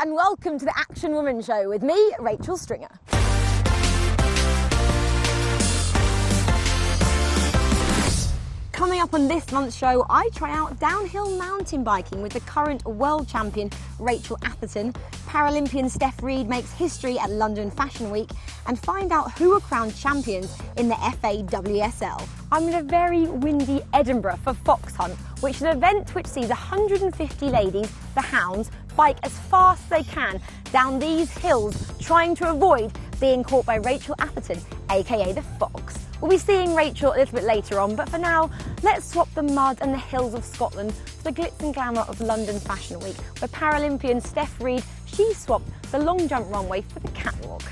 and welcome to the Action Woman Show with me, Rachel Stringer. Coming up on this month's show, I try out downhill mountain biking with the current world champion Rachel Atherton. Paralympian Stef Reid makes history at London Fashion Week, and find out who were crowned champions in the FA WSL. I'm in a very windy Edinburgh for Foxhunt, which is an event which sees 150 ladies, the hounds, bike as fast as they can down these hills, trying to avoid being caught by Rachel Atherton, aka the Fox. We'll be seeing Rachel a little bit later on, but for now, let's swap the mud and the hills of Scotland for the glitz and glamour of London Fashion Week, where Paralympian Stef Reid, she swapped the long jump runway for the catwalk.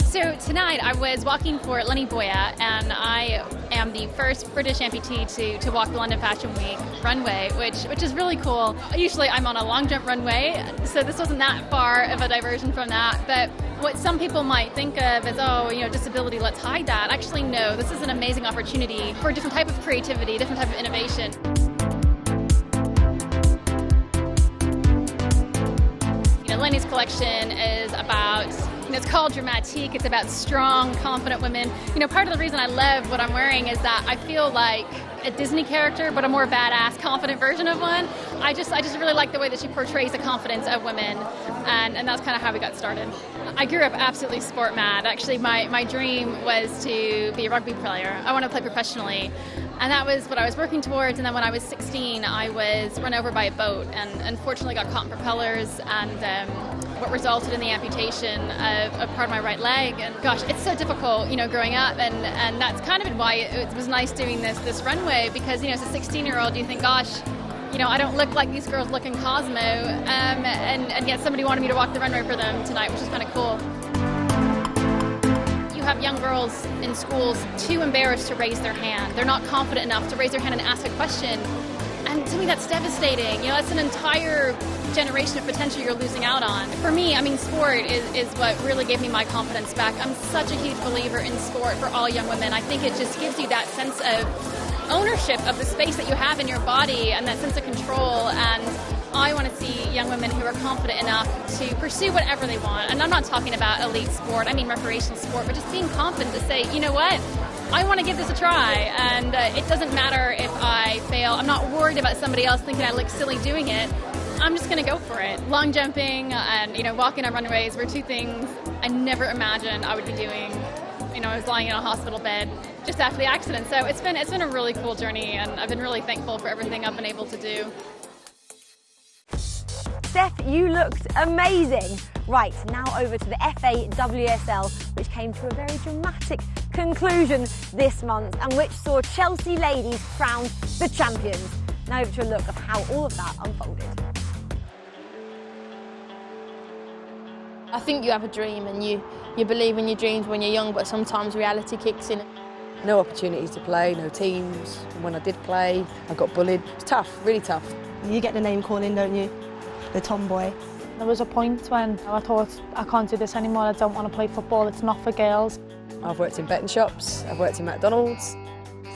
So tonight I was walking for Lenny Boya, and I am the first British amputee to walk the London Fashion Week runway, which is really cool. Usually I'm on a long jump runway, so this wasn't that far of a diversion from that. But what some people might think of as, oh, you know, disability, let's hide that. Actually, no, this is an amazing opportunity for a different type of creativity, different type of innovation. You know, Lenny's collection is about, it's called Dramatique. It's about strong, confident women. You know, part of the reason I love what I'm wearing is that I feel like a Disney character, but a more badass, confident version of one. I just really like the way that she portrays the confidence of women, and that's kind of how we got started. I grew up absolutely sport mad. Actually, my dream was to be a rugby player. I wanted to play professionally, and that was what I was working towards. And then when I was 16, I was run over by a boat, and unfortunately got caught in propellers, and what resulted in the amputation of part of my right leg. And gosh, it's so difficult, you know, growing up, and that's kind of been why it was nice doing this runway, because, you know, as a 16-year-old, you think, gosh, you know, I don't look like these girls look in Cosmo, and yet somebody wanted me to walk the runway for them tonight, which is kind of cool. You have young girls in schools too embarrassed to raise their hand. They're not confident enough to raise their hand and ask a question. And to me, that's devastating. You know, that's an entire generation of potential you're losing out on. For me, I mean, sport is what really gave me my confidence back. I'm such a huge believer in sport for all young women. I think it just gives you that sense of ownership of the space that you have in your body, and that sense of control. And I want to see young women who are confident enough to pursue whatever they want. And I'm not talking about elite sport, I mean recreational sport, but just being confident to say, you know what, I want to give this a try, and it doesn't matter if I fail. I'm not worried about somebody else thinking I look silly doing it. I'm just going to go for it. Long jumping and, you know, walking on runways were two things I never imagined I would be doing. You know, I was lying in a hospital bed just after the accident. So it's been a really cool journey, and I've been really thankful for everything I've been able to do. Stef, you looked amazing. Right, now over to the FA WSL, which came to a very dramatic conclusion this month, and which saw Chelsea ladies crowned the champions. Now over to a look of how all of that unfolded. I think you have a dream, and you believe in your dreams when you're young, but sometimes reality kicks in. No opportunities to play, no teams. And when I did play, I got bullied. It's tough, really tough. You get the name calling, don't you? The tomboy. There was a point when I thought, I can't do this anymore, I don't want to play football, it's not for girls. I've worked in betting shops, I've worked in McDonald's.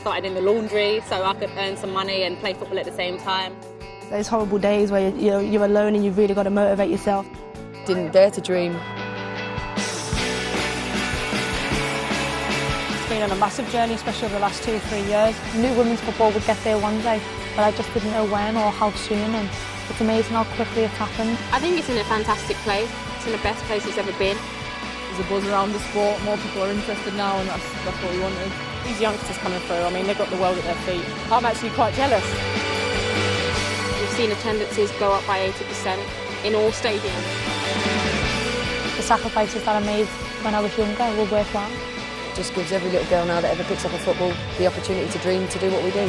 Started in the laundry so I could earn some money and play football at the same time. Those horrible days where you're alone and you've really got to motivate yourself. Didn't dare to dream. It's been on a massive journey, especially over the last 2 or 3 years. I knew women's football would get there one day, but I just didn't know when or how soon, and it's amazing how quickly it's happened. I think it's in a fantastic place. It's in the best place it's ever been. There's a buzz around the sport, more people are interested now, and that's what we wanted. These youngsters coming through, I mean, they've got the world at their feet. I'm actually quite jealous. We've seen attendances go up by 80% in all stadiums. The sacrifices that I made when I was younger will worthwhile. It just gives every little girl now that ever picks up a football the opportunity to dream, to do what we do.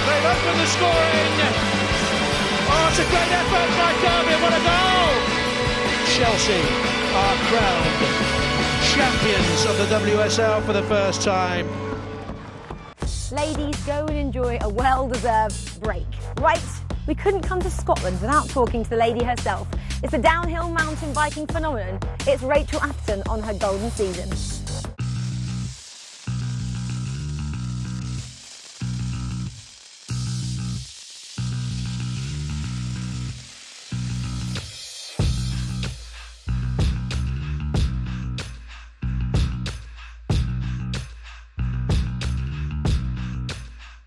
They've opened the scoring! Oh, it's a great effort by Kirby, what a goal! Chelsea are crowned champions of the WSL for the first time. Ladies, go and enjoy a well-deserved break. Right, we couldn't come to Scotland without talking to the lady herself. It's the downhill mountain biking phenomenon. It's Rachel Atherton on her golden season.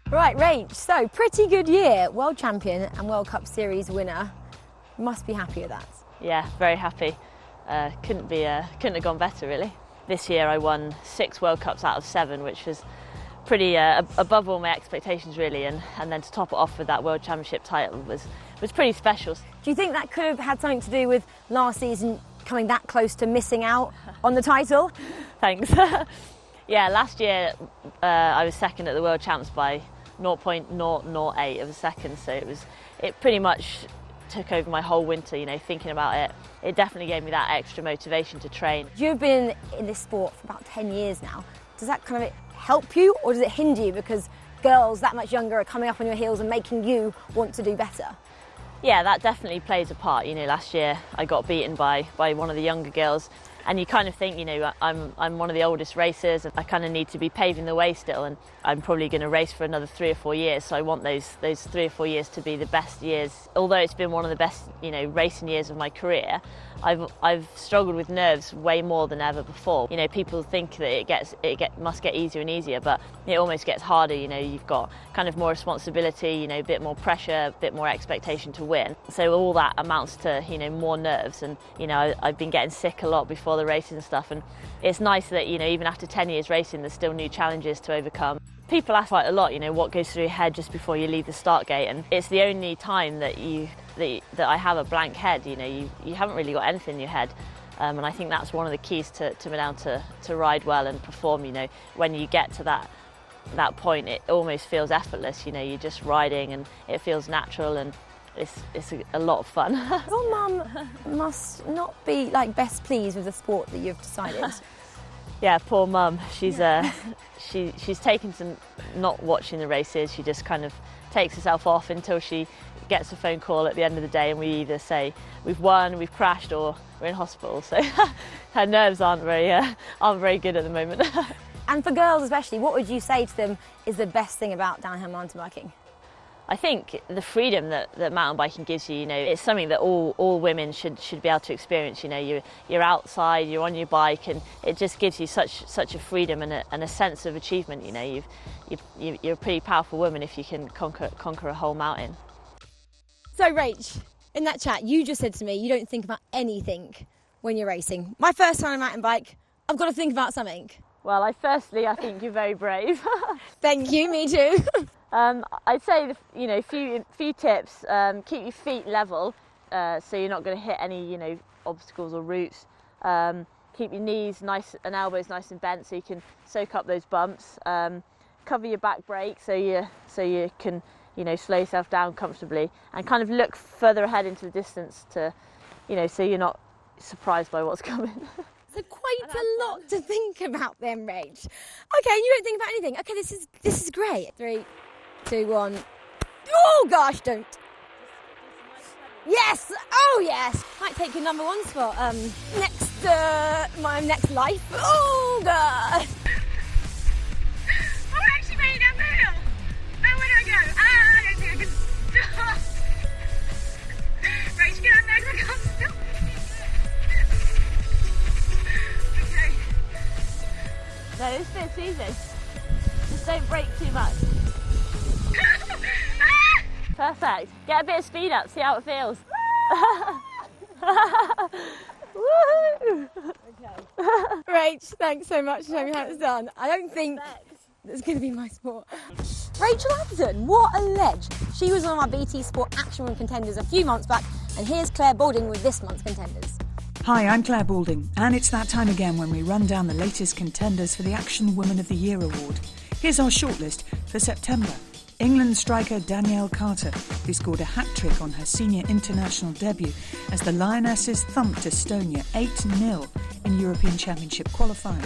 Right, Rach, so pretty good year. World champion and World Cup Series winner. Must be happy with that. Yeah, very happy. Couldn't have gone better, really. This year I won 6 World Cups out of 7, which was pretty above all my expectations, really. And then to top it off with that World Championship title was pretty special. Do you think that could have had something to do with last season coming that close to missing out on the title? Thanks. Yeah, last year I was second at the World Champs by 0.008 of a second, so it pretty much took over my whole winter, thinking about it. It definitely gave me that extra motivation to train. You've been in this sport for about 10 years now. Does that kind of help you, or does it hinder you because girls that much younger are coming up on your heels and making you want to do better? Yeah, that definitely plays a part. Last year I got beaten by one of the younger girls, and you kind of think, I'm one of the oldest racers, and I kind of need to be paving the way still, and I'm probably going to race for another 3 or 4 years, so I want those 3 or 4 years to be the best years. Although it's been one of the best, racing years of my career, I've struggled with nerves way more than ever before. People think that it must get easier and easier, but it almost gets harder. You've got kind of more responsibility, a bit more pressure, a bit more expectation to win. So all that amounts to, more nerves, and I've been getting sick a lot before the races and stuff, and it's nice that even after 10 years racing there's still new challenges to overcome. People ask quite a lot, what goes through your head just before you leave the start gate, and it's the only time that I have a blank head. You haven't really got anything in your head, and I think that's one of the keys to being able to ride well and perform. When you get to that point, it almost feels effortless. You're just riding and it feels natural, and it's a lot of fun. Your mum must not be best pleased with the sport that you've decided. Yeah, poor mum. She's taken to not watching the races. She just kind of takes herself off until she gets a phone call at the end of the day, and we either say we've won, we've crashed, or we're in hospital. So her nerves aren't very good at the moment. And for girls especially, what would you say to them is the best thing about downhill mountain biking? I think the freedom that mountain biking gives you, it's something that all women should be able to experience. You're outside, you're on your bike, and it just gives you such a freedom and a sense of achievement. You're a pretty powerful woman if you can conquer a whole mountain. So Rach, in that chat, you just said to me you don't think about anything when you're racing. My first time on a mountain bike, I've got to think about something. Well, I think you're very brave. Thank you, me too. I'd say, few tips. Keep your feet level, so you're not going to hit any, obstacles or roots. Keep your knees nice and elbows nice and bent, so you can soak up those bumps. Cover your back brake, so you can, slow yourself down comfortably, and kind of look further ahead into the distance to, so you're not surprised by what's coming. So quite a lot to think about then, Rach. Okay, and you don't think about anything. Okay, this is great. 3, 2, 1. Oh gosh, don't. Yes! Oh yes! Might take your number 1 spot. My next life. Oh god! I'm actually made it down. Oh, where do I go? I don't think I can stop. Rach, get on there, I can't stop. Okay. No, this bit's easy. Just don't brake too much. Perfect. Get a bit of speed up, see how it feels. Woohoo! Okay. Rach, thanks so much for showing me how it's done. I don't think it's going to be my sport. Rachel Atherton, what a ledge. She was one of our BT Sport Action Women contenders a few months back, and here's Claire Balding with this month's contenders. Hi, I'm Claire Balding, and it's that time again when we run down the latest contenders for the Action Woman of the Year award. Here's our shortlist for September. England striker Danielle Carter, who scored a hat-trick on her senior international debut as the Lionesses thumped Estonia 8-0 in European Championship qualifying.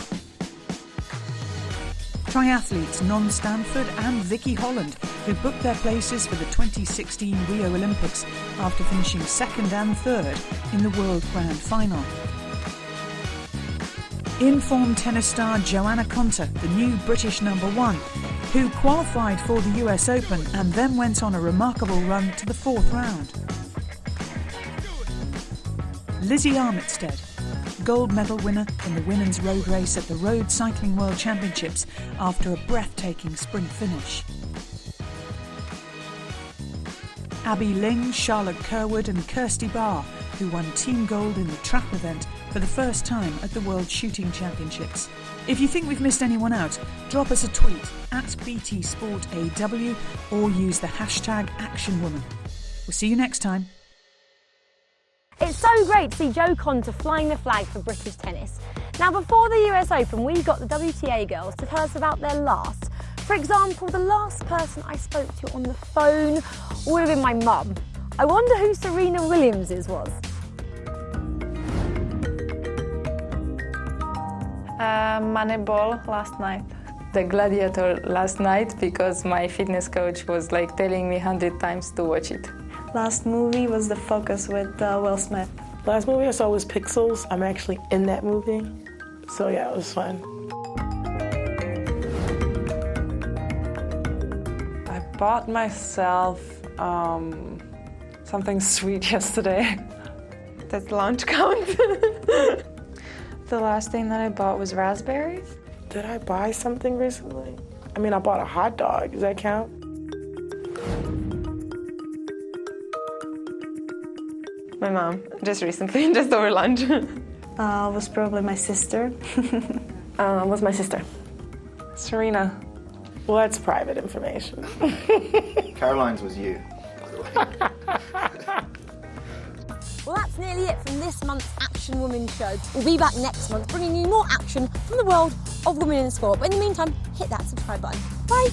Triathletes Non Stanford and Vicky Holland, who booked their places for the 2016 Rio Olympics after finishing 2nd and 3rd in the World Grand Final. In-form tennis star Joanna Konta, the new British #1, who qualified for the US Open and then went on a remarkable run to the 4th round. Lizzie Armitstead, gold medal winner in the women's road race at the Road Cycling World Championships after a breathtaking sprint finish. Abby Ling, Charlotte Kerwood and Kirsty Barr, who won team gold in the trap event for the first time at the World Shooting Championships. If you think we've missed anyone out, drop us a tweet at BTSportAW or use the hashtag ActionWoman. We'll see you next time. It's so great to see Jo Konta flying the flag for British tennis. Now, before the US Open, we got the WTA girls to tell us about their last. For example, the last person I spoke to on the phone would have been my mum. I wonder who Serena Williams was. Moneyball last night. The Gladiator last night because my fitness coach was like telling me 100 times to watch it. Last movie was The Focus with Will Smith. Last movie I saw was Pixels. I'm actually in that movie. So yeah, it was fun. I bought myself something sweet yesterday. Does lunch count? The last thing that I bought was raspberries. Did I buy something recently? I mean, I bought a hot dog. Does that count? My mom, just recently, just over lunch. Was probably my sister. Was my sister. Serena. Well, that's private information. Caroline's was you, by the way. Well, that's nearly it from this month's Action Woman show. We'll be back next month bringing you more action from the world of women in sport. But in the meantime, hit that subscribe button. Bye.